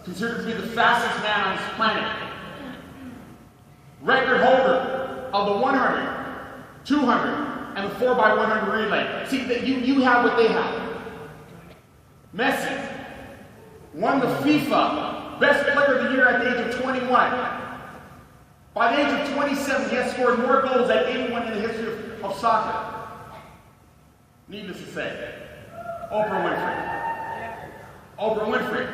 considered to be the fastest man on this planet. Record holder of the 100, 200, and the 4x100 relay. See, you have what they have. Messi won the FIFA Best Player of the Year at the age of 21. By the age of 27, he has scored more goals than anyone in the history of soccer. Needless to say, Oprah Winfrey. Oprah Winfrey,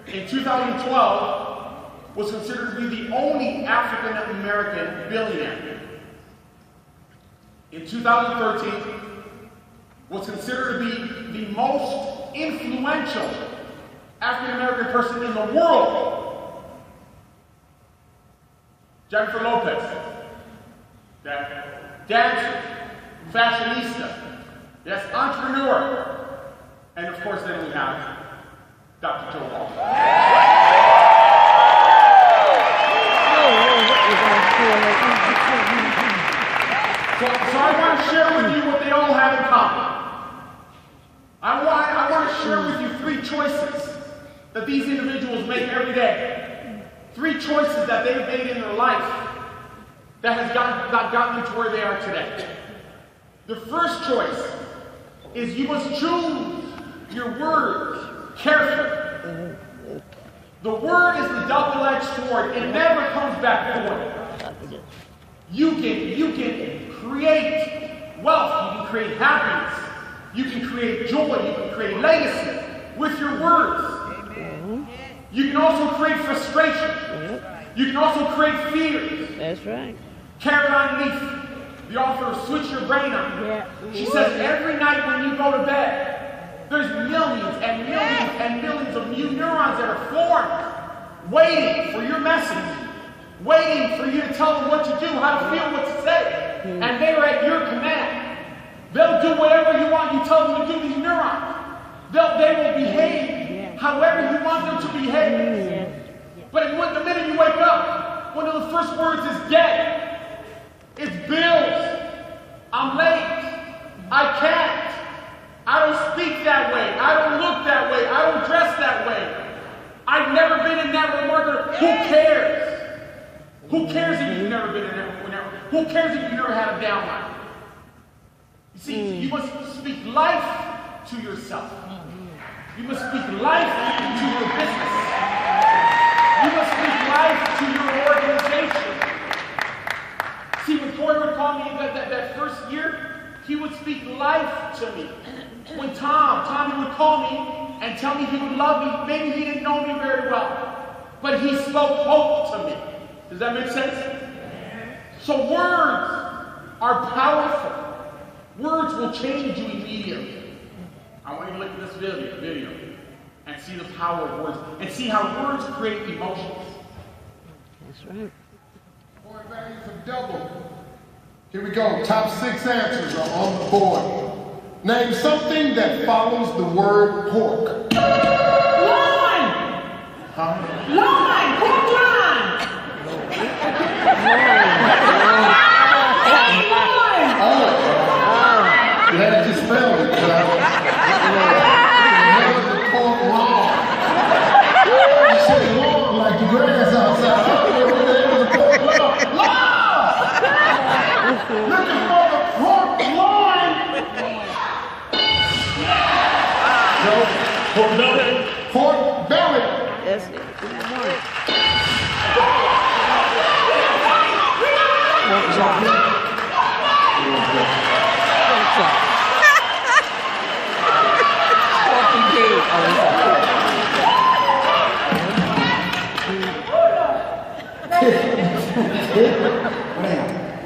in 2012, was considered to be the only African-American billionaire. In 2013, was considered to be the most influential African-American person in the world. Jennifer Lopez, dancer, fashionista, yes, entrepreneur, and of course then we have Dr. Joe Walsh. So I want to share with you what they all have in common. I want to share with you 3 choices that these individuals make every day. 3 choices that they've made in their life that has gotten them to where they are today. The first choice is you must choose your words carefully. The word is the double-edged sword. It never comes back forward. You can create wealth. You can create happiness. You can create joy. You can create legacy with your words. You can also create frustration. You can also create fears. That's right. Caroline Leaf, the author of Switch Your Brain On, she says every night when you go to bed, there's millions and millions and millions of new neurons that are formed, waiting for your message, waiting for you to tell them what to do, how to feel, what to say. And they are at your command. They'll do whatever you want you tell them to do, these neurons. They will behave however you want them to behave. But the minute you wake up, one of the first words is get. It's bills. I'm late. I can't. I don't speak that way. I don't look that way. I don't dress that way. I've never been in that remarkable. Who cares? Who cares if you've never been in that? Who cares if you've never had a down life? You see, you must speak life to yourself. You must speak life to your business. You must speak life to your organization. See, when Corey would call me that first year, he would speak life to me. When Tommy would call me and tell me he would love me, maybe he didn't know me very well, but he spoke hope to me. Does that make sense? So words are powerful. Words will change you immediately. I want you to look at this video and see the power of words and see how words create emotions. That's right. Board values of double. Here we go. Top 6 answers are on the board. Name something that follows the word pork. Line! Huh? Line! Pork line! Oh! You had to spell it, the pork lawn. You said lawn like the grass outside. The pork lawn. Looking for the pork lawn. No, pork belly. Pork belly. That's it.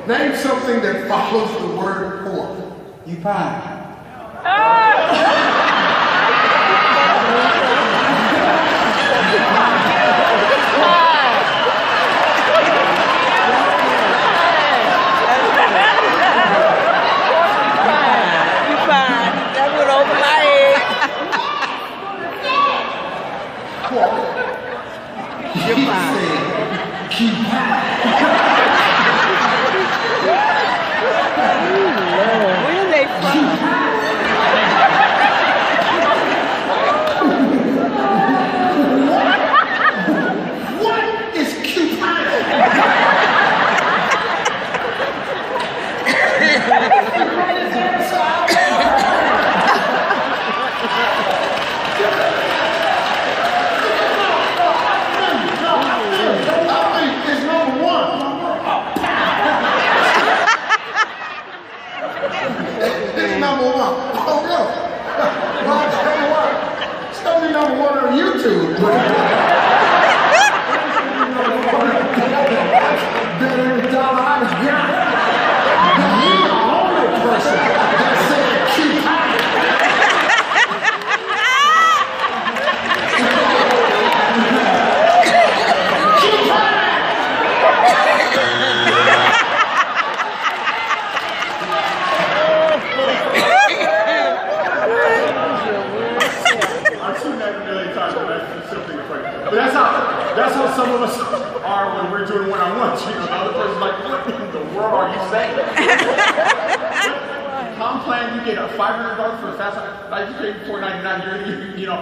Name something that follows the word pork. You pie. That went over my head. Pork. He said, keep Where are they from? attitude, bro. Bet every dollar I've got. You're the only person that said keep high. Keep high. I've seen that a million times, but that's simply crazy. But that's how some of us are when we're doing one-on-ones. You know, the other person's like, what in the world are you saying? Comp plan, you get a $500 for a fast like you pay $499. You know,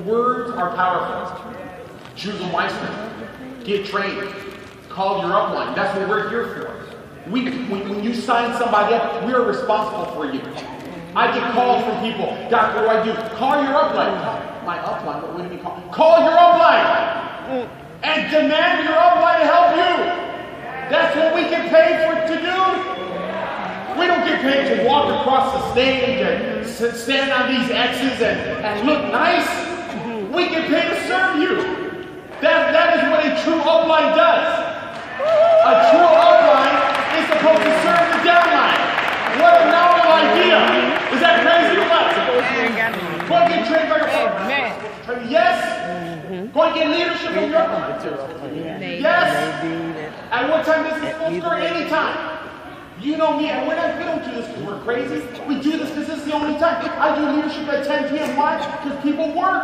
words are powerful. Choose them wisely. Get trained. Call your upline. That's what we're here for. When you sign somebody up, we are responsible for you. I get calls from people. Doc, what do? Call your upline. My upline? What do you mean call? Call your upline. And demand your upline to help you. That's what we get paid to do. We don't get paid to walk across the stage and stand on these X's and look nice. We get paid to serve you. That is what a true upline does. A true upline is supposed to serve the downline. What a novel idea. Is that crazy or what? Go and get trained by your upline. Yes. Go and get leadership from your upline. Yes. At what time this is full story? Anytime. You know me, and we don't do this because we're crazy. We do this because this is the only time. I do leadership at 10 p.m. Why? Because people work.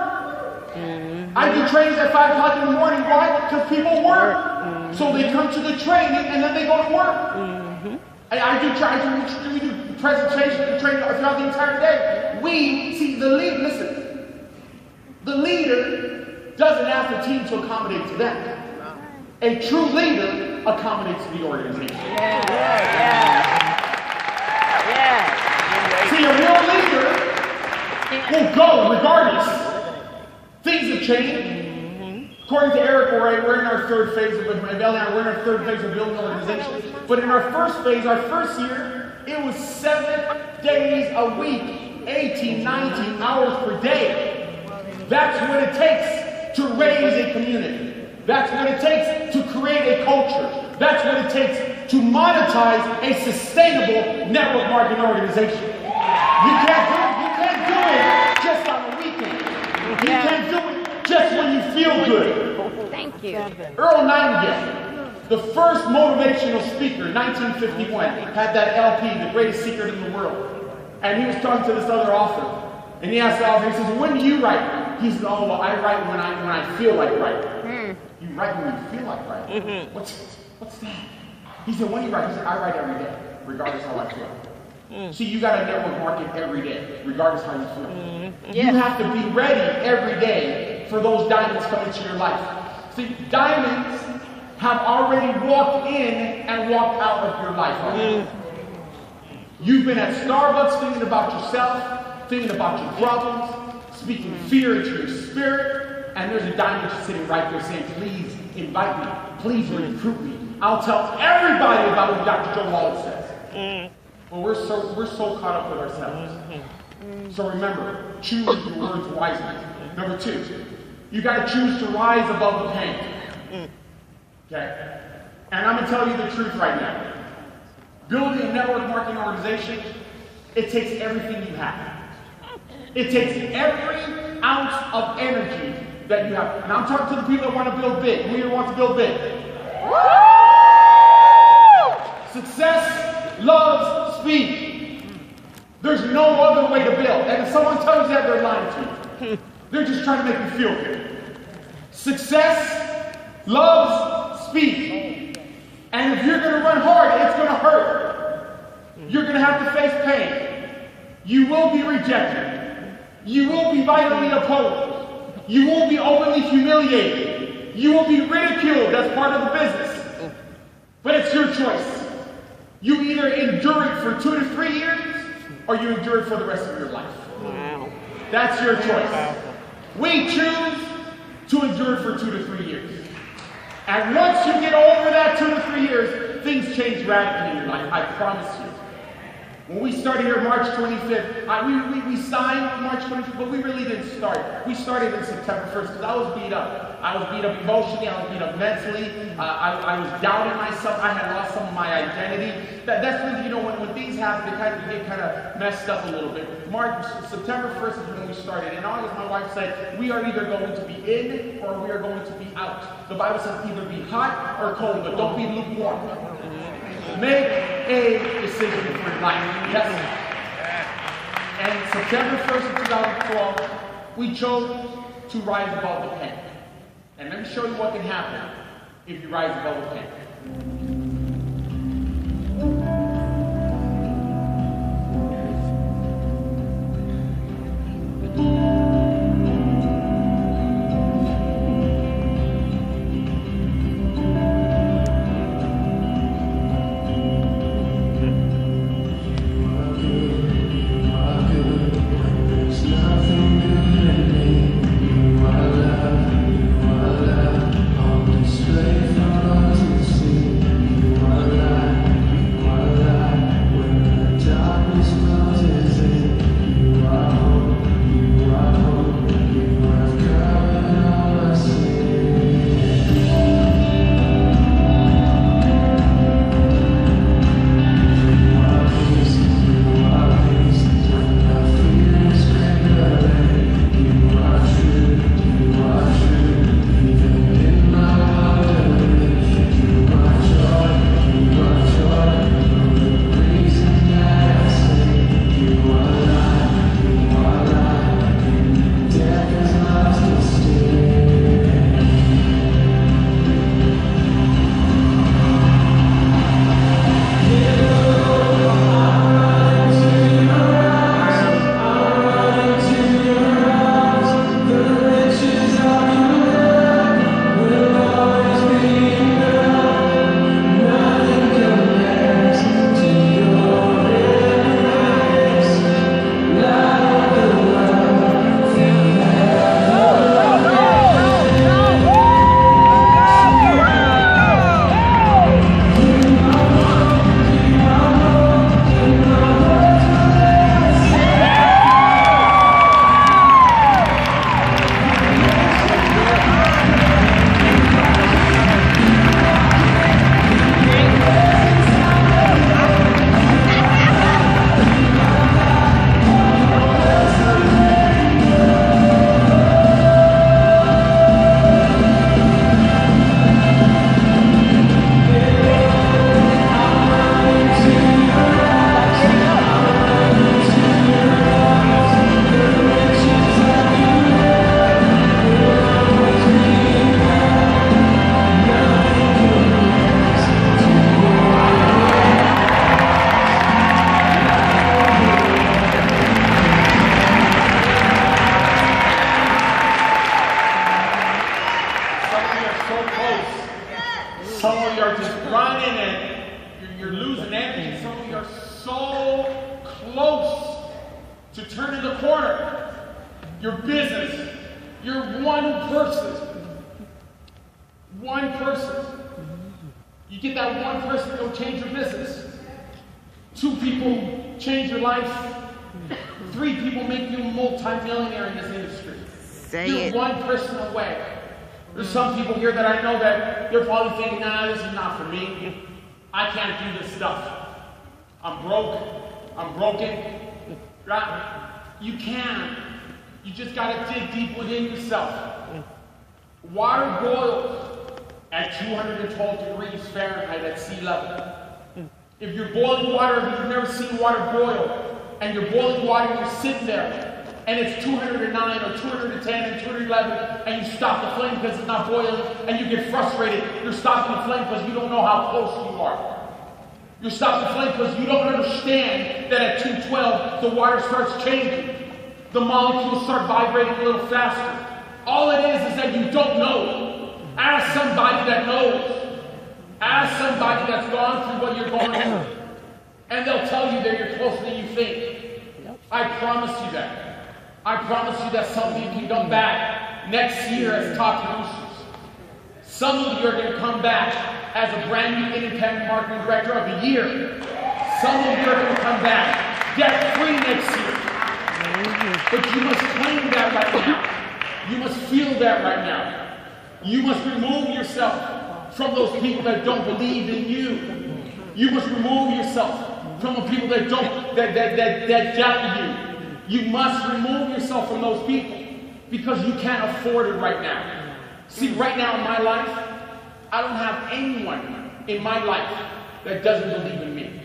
I do trainings at 5 o'clock in the morning. Why? Because people work. So they come to the training and then they go to work. I do presentation and training throughout the entire day. We see the leader. Listen, the leader doesn't ask the team to accommodate to them. A true leader accommodates the organization. See, a real leader will go regardless. Things have changed. According to Eric, we're in our third phase of building an organization. But in our first phase, our first year, it was 7 days a week, 18, 19 hours per day. That's what it takes to raise a community. That's what it takes to create a culture. That's what it takes to monetize a sustainable network marketing organization. You can't do it just on the weekend. You can't do it just when you feel good. Thank you. Earl Nightingale, the first motivational speaker, 1951, had that LP, The Greatest Secret in the World. And he was talking to this other author. And he asked the author, he says, when do you write? He said, oh, well, I write when I feel like writing. You write when you feel like writing? What's that? He said, when do you write? He said, I write every day, regardless how I feel. See, you got to network market every day, regardless how you feel. You have to be ready every day for those diamonds coming into your life. See, diamonds have already walked in and walked out of your life. You've been at Starbucks thinking about yourself, thinking about your problems, speaking fear into your spirit, and there's a diamond just sitting right there saying, please invite me, please recruit me. I'll tell everybody about what Dr. Joe Wallace says. Well, we're so caught up with ourselves. So remember, choose your words wisely. Number 2, you got to choose to rise above the pain. Okay? And I'm going to tell you the truth right now. Building a network marketing organization, it takes everything you have. It takes every ounce of energy that you have. And I'm talking to the people that want to build big. Who here wants to build big? Success loves speed. There's no other way to build. And if someone tells you that, they're lying to you. They're just trying to make you feel good. Success loves speed. And if you're going to run hard, it's going to hurt. You're going to have to face pain. You will be rejected. You will be violently opposed. You will be openly humiliated. You will be ridiculed. That's part of the business. But it's your choice. You either endure it for 2 to 3 years, or you endure it for the rest of your life. Wow. That's your choice. We choose to endure it for 2 to 3 years. And once you get over that 2 to 3 years, things change radically in your life. I promise you. When we started here March 25th, we signed March 25th, but we really didn't start. We started in September 1st because I was beat up. I was beat up emotionally, I was beat up mentally, I was doubting myself, I had lost some of my identity. That's when, you know, when things happen, they get kind of messed up a little bit. September 1st is when we started. In August, my wife said, we are either going to be in or we are going to be out. The Bible says either be hot or cold, but don't be lukewarm. Make a decision for your life. Yes. And September 1st of 2012, we chose to rise above the pain. And let me show you what can happen if you rise above the pain. Some people here that I know that they're probably thinking, nah, this is not for me. I can't do this stuff. I'm broke. I'm broken. Right? You can. You just got to dig deep within yourself. Water boils at 212 degrees Fahrenheit at sea level. If you're boiling water, if you've never seen water boil, and you're boiling water and you're sitting there, and it's 209 or 210 and 211, and you stop the flame because it's not boiling, and you get frustrated. You're stopping the flame because you don't know how close you are. You're stopping the flame because you don't understand that at 212, the water starts changing. The molecules start vibrating a little faster. All it is that you don't know. Ask somebody that knows. Ask somebody that's gone through what you're going through. And they'll tell you that you're closer than you think. I promise you that. I promise you that some of you can come back next year as top producers. Some of you are going to come back as a brand new independent marketing director of the year. Some of you are going to come back debt-free next year. But you must claim that right now. You must feel that right now. You must remove yourself from those people that don't believe in you. You must remove yourself from the people that don't, that doubt you. You must remove yourself from those people because you can't afford it right now. See, right now in my life, I don't have anyone in my life that doesn't believe in me.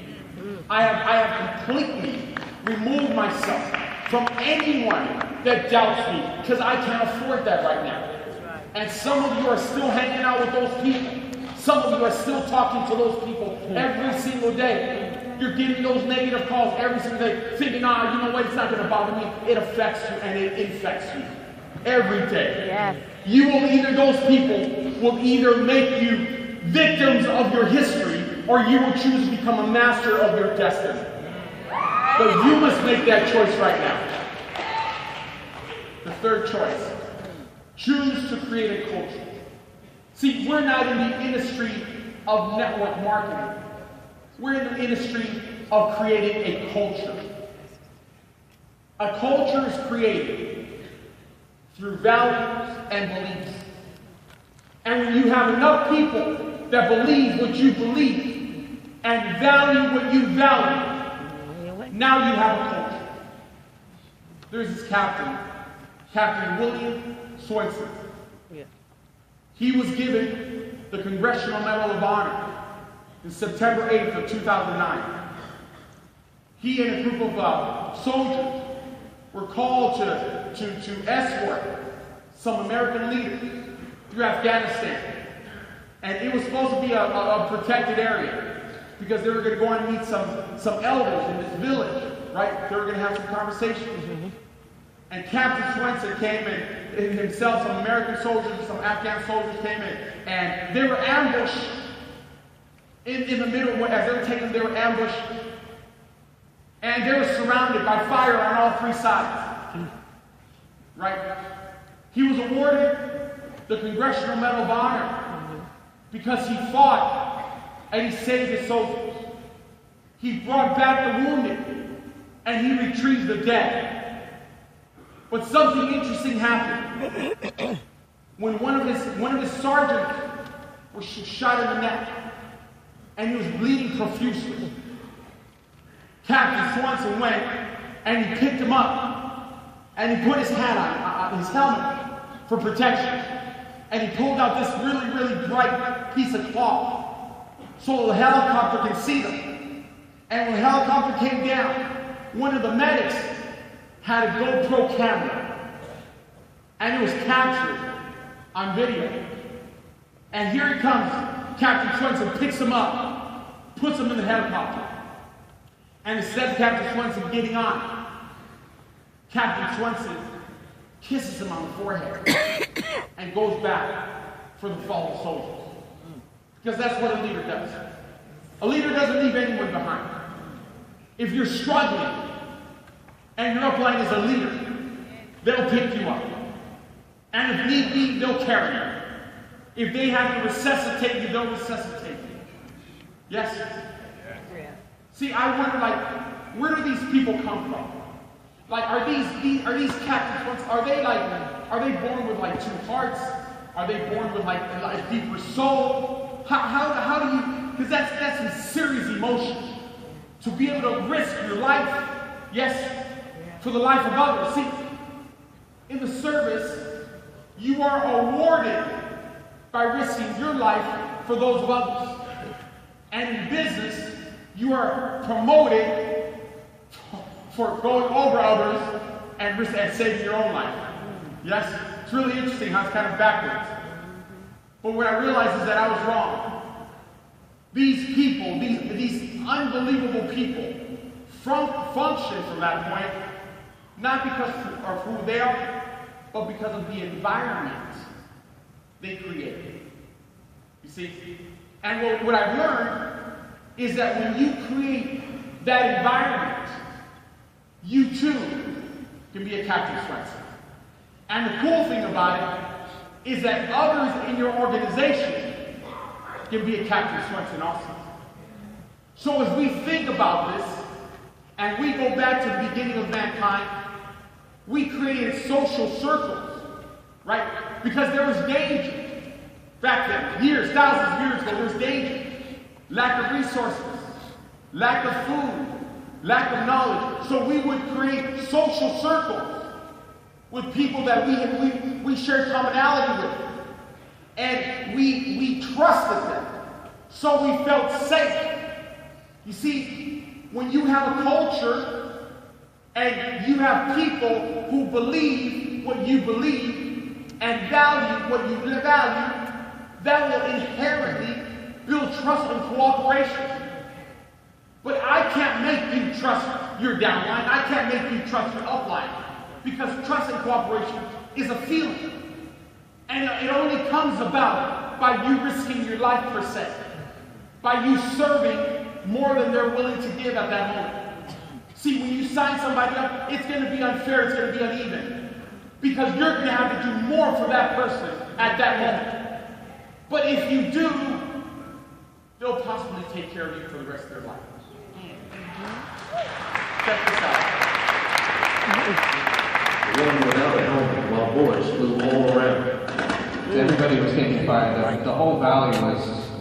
I have completely removed myself from anyone that doubts me because I can't afford that right now. And some of you are still hanging out with those people. Some of you are still talking to those people every single day. You're getting those negative calls every single day, thinking, you know what, it's not going to bother me. It affects you and it infects you every day. Yes. Those people will either make you victims of your history or you will choose to become a master of your destiny. But you must make that choice right now. The third choice, choose to create a culture. See, we're not in the industry of network marketing. We're in the industry of creating a culture. A culture is created through values and beliefs. And when you have enough people that believe what you believe and value what you value, now you have a culture. There's this Captain William Swenson. He was given the Congressional Medal of Honor in September 8th of 2009. He and a group of soldiers were called to escort some American leaders through Afghanistan. And it was supposed to be a protected area because they were going to go and meet some elders in this village, right? They were going to have some conversations. And Captain Swenson came in himself, some American soldiers and some Afghan soldiers came in, and they were ambushed in the middle. As they were taking, they were ambushed, and they were surrounded by fire on all three sides. Right? He was awarded the Congressional Medal of Honor because he fought and he saved his soldiers. He brought back the wounded and he retrieved the dead. But something interesting happened. When one of his sergeants was shot in the neck, and he was bleeding profusely, Captain Swenson went and he picked him up, and he put his hat on, his helmet for protection, and he pulled out this really, really bright piece of cloth so the helicopter can see them. And when the helicopter came down, one of the medics had a GoPro camera, and it was captured on video. And here he comes. Captain Swenson picks him up, puts him in the helicopter, and instead of Captain Swenson getting on, Captain Swenson kisses him on the forehead and goes back for the fallen soldiers. Because that's what a leader does. A leader doesn't leave anyone behind. If you're struggling, and your upline is a leader, they'll pick you up. And if need be, they'll carry you. If they have to resuscitate you, they'll resuscitate you. Yes? Yeah. See, I wonder, where do these people come from? Are these captains? Are they born with two hearts? Are they born with a deeper soul? How do you? Because that's some serious emotion. To be able to risk your life, yes, for the life of others. See, in the service, you are awarded by risking your life for those of others. And in business, you are promoted for going over others and saving your own life. Yes? It's really interesting how it's kind of backwards. But what I realized is that I was wrong. These people, these unbelievable people, function from that point, not because of who they are, but because of the environment they created. You see? And what I've learned is that when you create that environment, you too can be a Captain Swenson. And the cool thing about it is that others in your organization can be a Captain Swenson also. So as we think about this, and we go back to the beginning of mankind, we created social circles, right? Because there was danger. Back then, years, thousands of years ago, there was danger. Lack of resources, lack of food, lack of knowledge. So we would create social circles with people that we shared commonality with. And we trusted them. So we felt safe. You see, when you have a culture and you have people who believe what you believe and value what you value, that will inherently build trust and cooperation. But I can't make you trust your downline. I can't make you trust your upline. Because trust and cooperation is a feeling. And it only comes about by you risking your life per se. By you serving more than they're willing to give at that moment. See, when you sign somebody up, it's going to be unfair, it's going to be uneven. Because you're going to have to do more for that person at that moment. But if you do, they'll possibly take care of you for the rest of their life. Check this out. The woman without a helmet while bullets flew all around. Everybody was taking fire. The whole valley was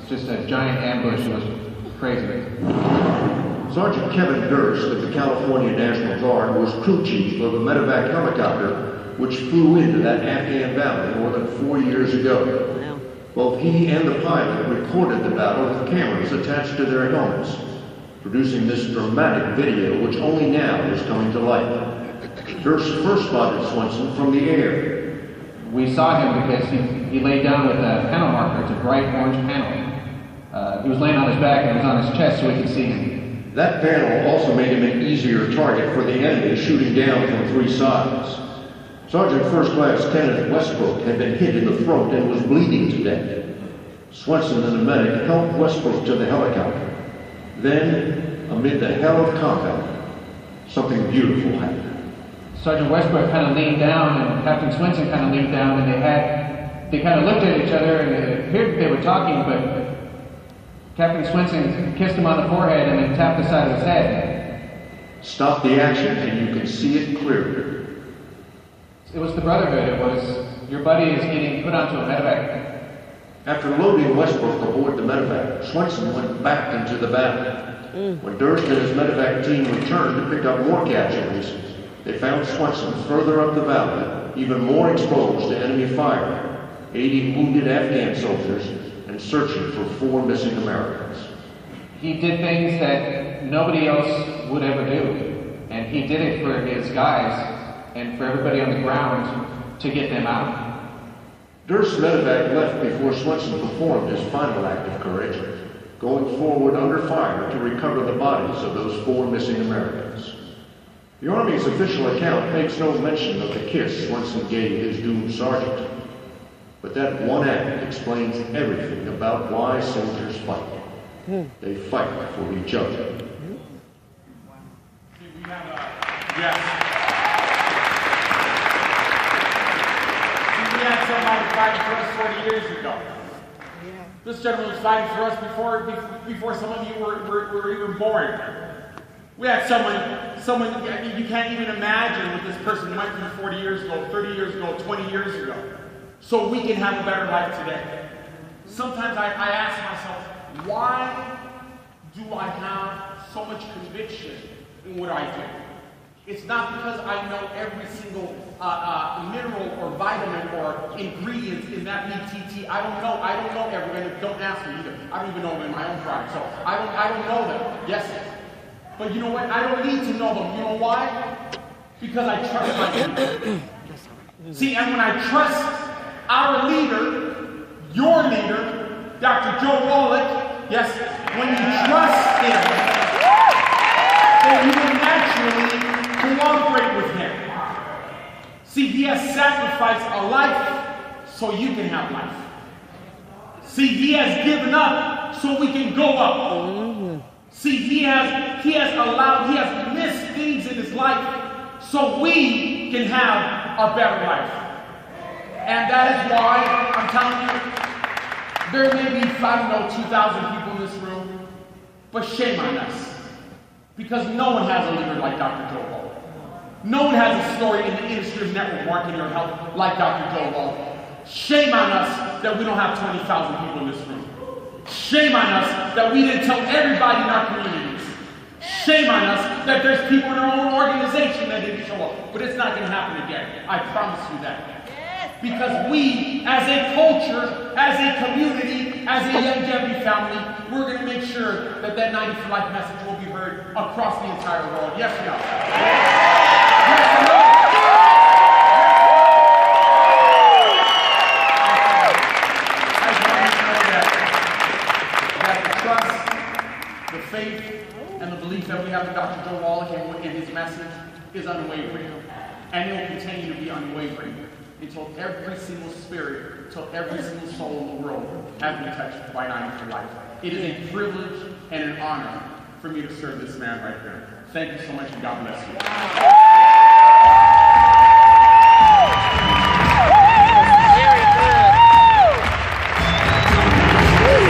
just a giant ambush. It was crazy. Sergeant Kevin Durst of the California National Guard was crew chief of a medevac helicopter which flew into that Afghan valley more than 4 years ago. Both he and the pilot recorded the battle with cameras attached to their helmets, producing this dramatic video which only now is coming to light. Durst first spotted Swenson from the air. We saw him because he laid down with a panel marker. It's a bright orange panel. He was laying on his back and it was on his chest so we could see him. That panel also made him an easier target for the enemy shooting down from 3 sides. Sergeant First Class Kenneth Westbrook had been hit in the throat and was bleeding to death. Swenson and the medic helped Westbrook to the helicopter. Then, amid the hell of combat, something beautiful happened. Sergeant Westbrook kind of leaned down and Captain Swenson kind of leaned down and they kind of looked at each other and it appeared that they were talking, but Captain Swenson kissed him on the forehead and then tapped the side of his head. Stop the action and you can see it clearly. It was the Brotherhood. It was, your buddy is getting put onto a medevac. After loading Westbrook aboard the medevac, Swenson went back into the battle. When Durst and his medevac team returned to pick up more casualties, they found Swenson further up the valley, even more exposed to enemy fire, aiding wounded Afghan soldiers and searching for 4 missing Americans. He did things that nobody else would ever do. And he did it for his guys and for everybody on the ground to get them out. Durst's medevac left before Swenson performed his final act of courage, going forward under fire to recover the bodies of those 4 missing Americans. The Army's official account makes no mention of the kiss Swenson gave his doomed sergeant. But that one act explains everything about why soldiers fight. They fight for each other. See, we have yes. We had somebody fighting for us 40 years ago. This gentleman was fighting for us before some of you were even born. We had someone, I mean, you can't even imagine what this person went through 40 years ago, 30 years ago, 20 years ago. So we can have a better life today. Sometimes I ask myself, why do I have so much conviction in what I do? It's not because I know every single mineral or vitamin or ingredient in that BTT. I don't know everything. Don't ask me either. I don't even know them in my own product. So I don't know them. Yes. But you know what? I don't need to know them. You know why? Because I trust my leader. See, and when I trust our leader, your leader, Dr. Joe Wallach, yes, when you trust him, then you will naturally cooperate with him. See, he has sacrificed a life so you can have life. See, he has given up so we can go up. See, he has missed things in his life so we can have a better life. And that is why I'm telling you, there may be, 2,000 people in this room. But shame on us. Because no one has a leader like Dr. Joe Wall. No one has a story in the industry of network marketing or health like Dr. Joe Wall. Shame on us that we don't have 20,000 people in this room. Shame on us that we didn't tell everybody in our communities. Shame on us that there's people in our own organization that didn't show up. But it's not going to happen again. I promise you that. Because we, as a culture, as a community, as a Youngevity family, we're going to make sure that that 90 for Life message will be heard across the entire world. Yes or no? Yes or no? The faith and the belief that we have in Dr. Joe Wall and his message is unwavering. And it will continue to be unwavering until every single spirit, until every single soul in the world has been touched by 90 for Life. It is a privilege and an honor for me to serve this man right here. Thank you so much and God bless you.